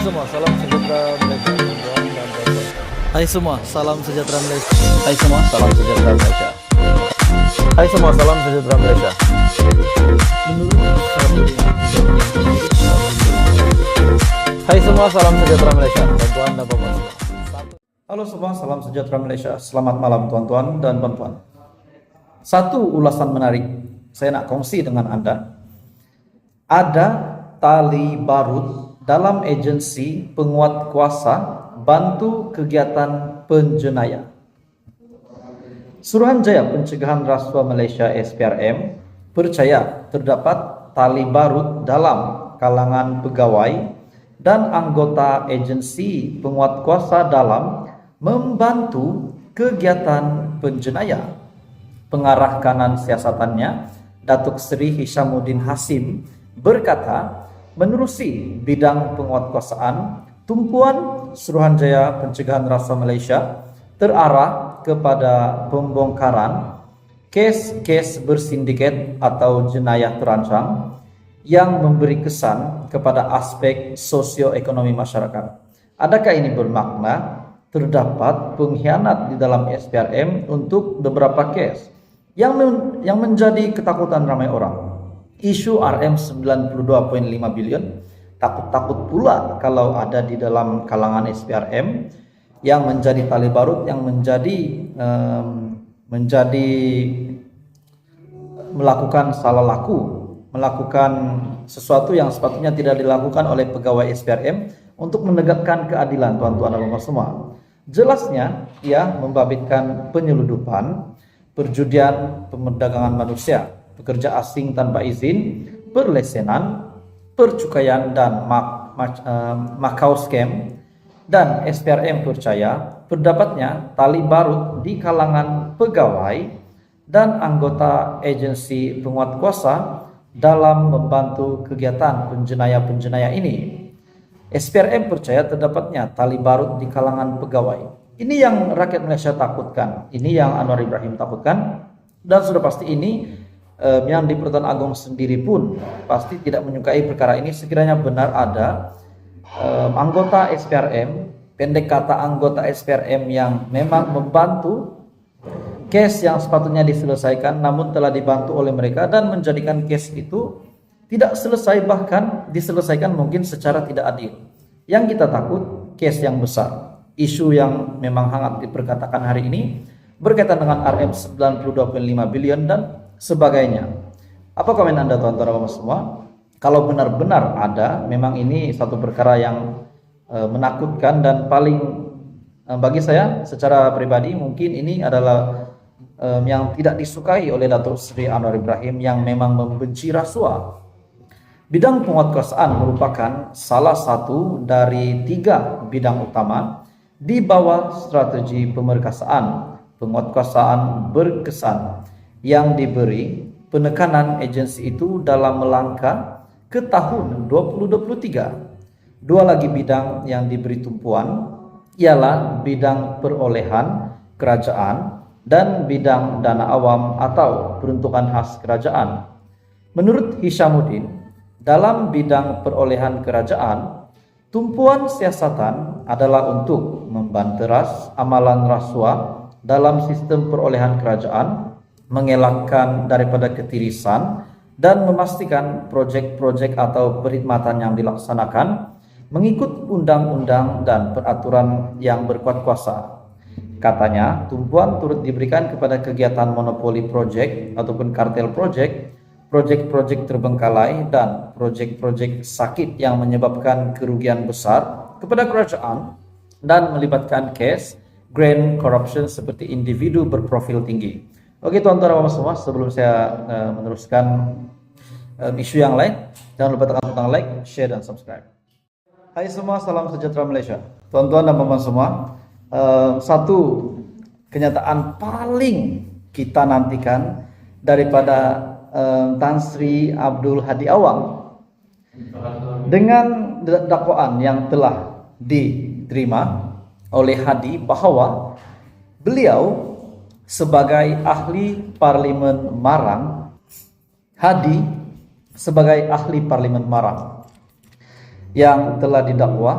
semua, salam sejahtera Malaysia. Hai semua, salam sejahtera Malaysia. Hai semua, salam sejahtera Malaysia. Hai semua, salam sejahtera Malaysia. Hai semua, salam sejahtera Malaysia. Tuan-tuan dan puan-puan. Halo semua, salam sejahtera Malaysia. Selamat malam tuan-tuan dan puan-puan. Satu ulasan menarik saya nak kongsi dengan Anda. Ada tali barut dalam agensi penguat kuasa bantu kegiatan penjenayah. Suruhanjaya Pencegahan Rasuah Malaysia SPRM percaya terdapat tali barut dalam kalangan pegawai dan anggota agensi penguat kuasa dalam membantu kegiatan penjenayah. Pengarah kanan siasatannya, Datuk Seri Hishamuddin Hasim, berkata, menerusi bidang penguatkuasaan, tumpuan Suruhanjaya Pencegahan Rasuah Malaysia terarah kepada pembongkaran kes-kes bersindiket atau jenayah terancang yang memberi kesan kepada aspek sosioekonomi masyarakat. Adakah ini bermakna terdapat pengkhianat di dalam SPRM untuk beberapa kes yang menjadi ketakutan ramai orang? Isu RM 92.5 bilion takut-takut pula kalau ada di dalam kalangan SPRM yang menjadi tali barut, yang menjadi melakukan salah laku, melakukan sesuatu yang sepatutnya tidak dilakukan oleh pegawai SPRM untuk menegakkan keadilan, tuan-tuan dan puan-puan semua. Jelasnya ia membabitkan penyeludupan, perjudian, pemerdagangan manusia, pekerja asing tanpa izin, perlesenan, percukaian, dan Macau scam. Dan SPRM percaya terdapatnya tali barut di kalangan pegawai dan anggota agensi penguat kuasa dalam membantu kegiatan penjenayah-penjenayah ini. SPRM percaya terdapatnya tali barut di kalangan pegawai. Ini yang rakyat Malaysia takutkan, ini yang Anwar Ibrahim takutkan, dan sudah pasti ini yang di Pertuan Agong sendiri pun pasti tidak menyukai perkara ini. Sekiranya benar ada anggota SPRM, pendek kata anggota SPRM yang memang membantu case yang sepatutnya diselesaikan namun telah dibantu oleh mereka dan menjadikan case itu tidak selesai, bahkan diselesaikan mungkin secara tidak adil. Yang kita takut case yang besar, isu yang memang hangat diperkatakan hari ini berkaitan dengan RM 92.5 bilion dan sebagainya. Apa komen Anda, tuan-tuan dan semua? Kalau benar-benar ada, memang ini satu perkara yang menakutkan, dan paling bagi saya secara pribadi mungkin ini adalah yang tidak disukai oleh Datuk Seri Anwar Ibrahim yang memang membenci rasuah. Bidang penguatkuasaan merupakan salah satu dari 3 bidang utama di bawah strategi pemerkasaan, penguatkuasaan berkesan yang diberi penekanan agensi itu dalam melangkah ke tahun 2023. 2 lagi bidang yang diberi tumpuan ialah bidang perolehan kerajaan dan bidang dana awam atau peruntukan khas kerajaan. Menurut Hishamuddin, dalam bidang perolehan kerajaan, tumpuan siasatan adalah untuk membanteras amalan rasuah dalam sistem perolehan kerajaan, mengelakkan daripada ketirisan, dan memastikan projek-projek atau perkhidmatan yang dilaksanakan mengikut undang-undang dan peraturan yang berkuat kuasa. Katanya, tumpuan turut diberikan kepada kegiatan monopoli projek ataupun kartel projek, projek-projek terbengkalai, dan projek-projek sakit yang menyebabkan kerugian besar kepada kerajaan dan melibatkan case grand corruption seperti individu berprofil tinggi. Oke, tuan-tuan dan puan semua, sebelum saya meneruskan isu yang lain, jangan lupa tekan tombol like, share, dan subscribe. Hai semua, salam sejahtera Malaysia. Tuan-tuan dan puan semua, satu kenyataan paling kita nantikan daripada Tan Sri Abdul Hadi Awang dengan dakwaan yang telah diterima oleh Hadi bahwa beliau sebagai ahli parlimen Marang, Hadi sebagai ahli parlimen Marang yang telah didakwa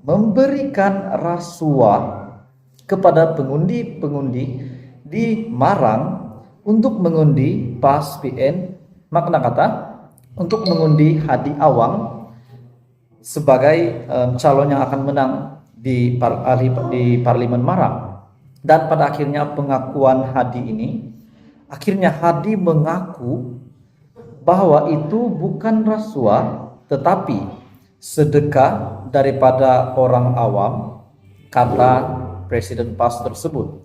memberikan rasuah kepada pengundi-pengundi di Marang untuk mengundi PAS PN, makna kata untuk mengundi Hadi Awang sebagai calon yang akan menang di Parlemen Marang. Dan pada akhirnya pengakuan Hadi ini, akhirnya Hadi mengaku bahwa itu bukan rasuah tetapi sedekah daripada orang awam, kata Presiden PAS tersebut.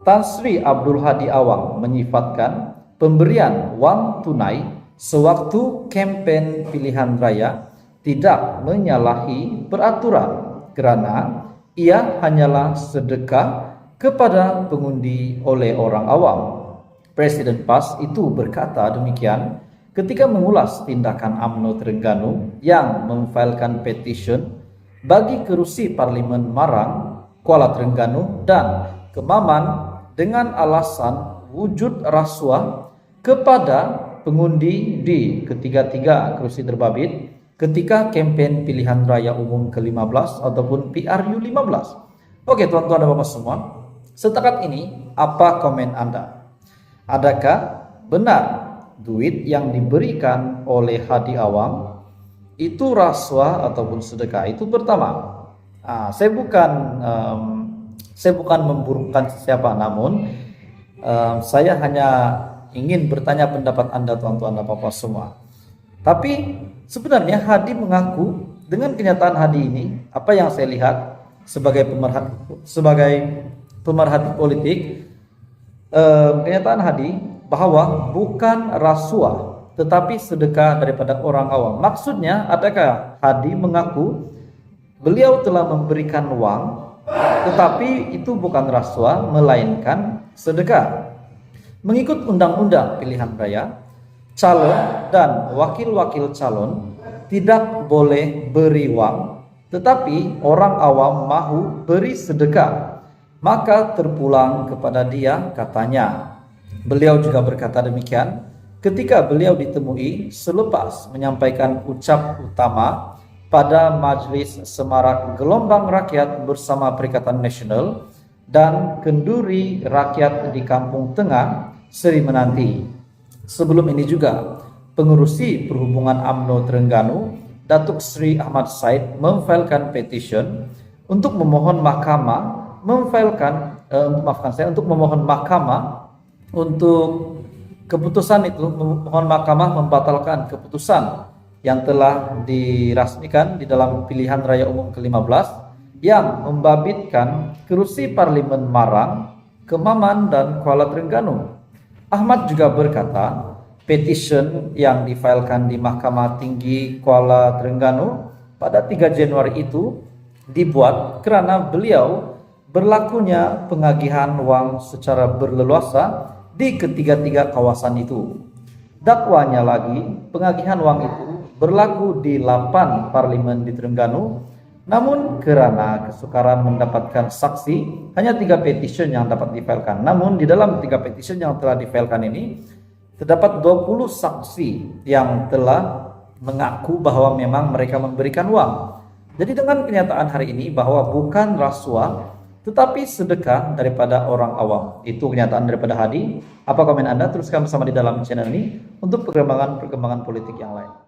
Tan Sri Abdul Hadi Awang menyifatkan pemberian wang tunai sewaktu kampanye pilihan raya tidak menyalahi peraturan kerana ia hanyalah sedekah kepada pengundi oleh orang awam. Presiden PAS itu berkata demikian ketika mengulas tindakan UMNO Terengganu yang memfailkan petition bagi kerusi Parlimen Marang, Kuala Terengganu dan Kemaman dengan alasan wujud rasuah kepada pengundi di ketiga-tiga kerusi terbabit ketika kampanye pilihan raya umum ke-15 ataupun PRU 15. Oke tuan-tuan dan bapak semua, setakat ini apa komen Anda? Adakah benar duit yang diberikan oleh Hadi Awang itu rasuah ataupun sedekah? Itu pertama. Saya bukan memburukkan siapa, namun saya hanya ingin bertanya pendapat Anda tuan-tuan dan bapak semua. Tapi sebenarnya Hadi mengaku dengan kenyataan Hadi ini, apa yang saya lihat sebagai pemerhati politik, kenyataan Hadi bahwa bukan rasuah tetapi sedekah daripada orang awam. Maksudnya, adakah Hadi mengaku beliau telah memberikan uang tetapi itu bukan rasuah melainkan sedekah? Mengikut undang-undang pilihan raya, calon dan wakil-wakil calon tidak boleh beri uang, tetapi orang awam mahu beri sedekah, maka terpulang kepada dia, katanya. Beliau juga berkata demikian ketika beliau ditemui selepas menyampaikan ucap utama pada Majlis Semarak Gelombang Rakyat bersama Perikatan Nasional dan Kenduri Rakyat di Kampung Tengah, Seri Menanti. Sebelum ini juga pengurusi perhubungan UMNO Terengganu, Datuk Sri Ahmad Said, memfailkan petition untuk memohon mahkamah untuk keputusan itu, memohon mahkamah membatalkan keputusan yang telah dirasmikan di dalam pilihan raya umum ke-15 yang membabitkan kerusi Parlimen Marang, Kemaman dan Kuala Terengganu. Ahmad juga berkata petition yang difailkan di Mahkamah Tinggi Kuala Terengganu pada 3 Januari itu dibuat kerana beliau berlakunya pengagihan wang secara berleluasa di ketiga-tiga kawasan itu. Dakwanya lagi, pengagihan wang itu berlaku di 8 parlimen di Terengganu, namun kerana kesukaran mendapatkan saksi, hanya 3 petition yang dapat difailkan. Namun di dalam 3 petition yang telah difailkan ini, terdapat 20 saksi yang telah mengaku bahwa memang mereka memberikan uang. Jadi dengan kenyataan hari ini bahwa bukan rasuah tetapi sedekah daripada orang awam, itu kenyataan daripada Hadi. Apa komen Anda? Teruskan bersama di dalam channel ini untuk perkembangan politik yang lain.